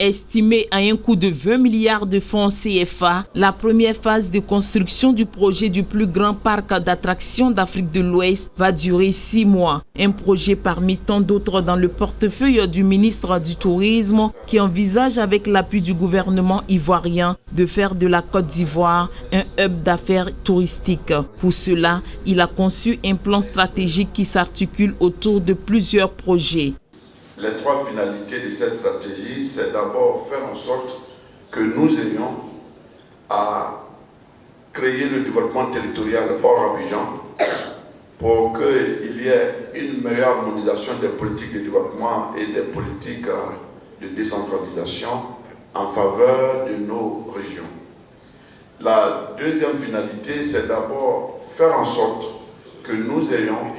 Estimée à un coût de 20 milliards de francs CFA, la première phase de construction du projet du plus grand parc d'attractions d'Afrique de l'Ouest va durer 6 mois. Un projet parmi tant d'autres dans le portefeuille du ministre du Tourisme qui envisage avec l'appui du gouvernement ivoirien de faire de la Côte d'Ivoire un hub d'affaires touristique. Pour cela, il a conçu un plan stratégique qui s'articule autour de plusieurs projets. Les trois finalités de cette stratégie, c'est d'abord faire en sorte que nous ayons à créer le développement territorial hors Abidjan pour qu'il y ait une meilleure harmonisation des politiques de développement et des politiques de décentralisation en faveur de nos régions. La deuxième finalité, c'est d'abord faire en sorte que nous ayons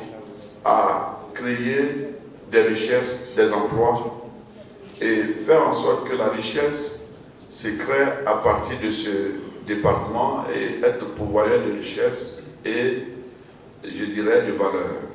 à créer des richesses, des emplois et faire en sorte que la richesse se crée à partir de ce département et être pourvoyeur de richesses et, je dirais, de valeur.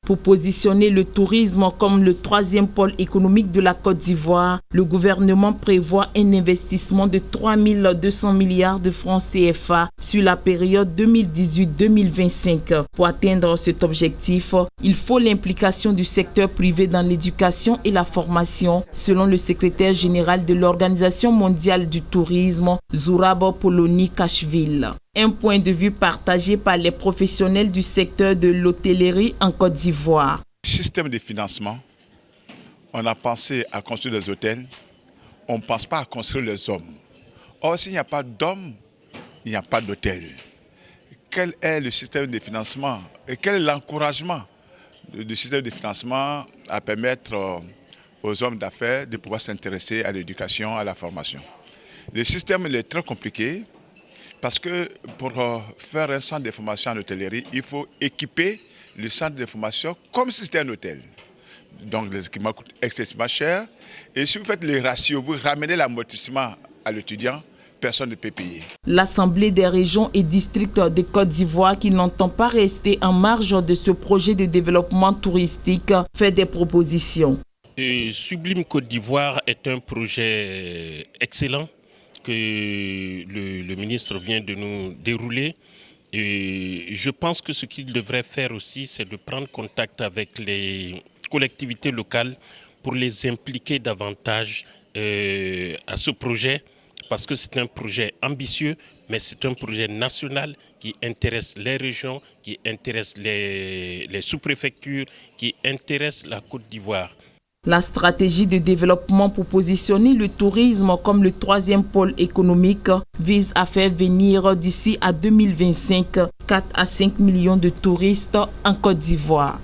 Pour positionner le tourisme comme le troisième pôle économique de la Côte d'Ivoire, le gouvernement prévoit un investissement de 3 200 milliards de francs CFA sur la période 2018-2025. Pour atteindre cet objectif, il faut l'implication du secteur privé dans l'éducation et la formation, selon le secrétaire général de l'Organisation mondiale du tourisme, Zourab Polony-Kachvili. Un point de vue partagé par les professionnels du secteur de l'hôtellerie en Côte d'Ivoire. Système de financement, on a pensé à construire des hôtels, on ne pense pas à construire les hommes. Or, s'il n'y a pas d'hommes, il n'y a pas d'hôtel. Quel est le système de financement et quel est l'encouragement du système de financement à permettre aux hommes d'affaires de pouvoir s'intéresser à l'éducation, à la formation? Le système est très compliqué. Parce que pour faire un centre de formation en hôtellerie, il faut équiper le centre de formation comme si c'était un hôtel. Donc les équipements coûtent excessivement cher. Et si vous faites les ratios, vous ramenez l'amortissement à l'étudiant, personne ne peut payer. L'Assemblée des régions et districts de Côte d'Ivoire, qui n'entend pas rester en marge de ce projet de développement touristique, fait des propositions. Sublime Côte d'Ivoire est un projet excellent que le ministre vient de nous dérouler. Et je pense que ce qu'il devrait faire aussi, c'est de prendre contact avec les collectivités locales pour les impliquer davantage à ce projet, parce que c'est un projet ambitieux, mais c'est un projet national qui intéresse les régions, qui intéresse les sous-préfectures, qui intéresse la Côte d'Ivoire. La stratégie de développement pour positionner le tourisme comme le troisième pôle économique vise à faire venir d'ici à 2025 4 à 5 millions de touristes en Côte d'Ivoire.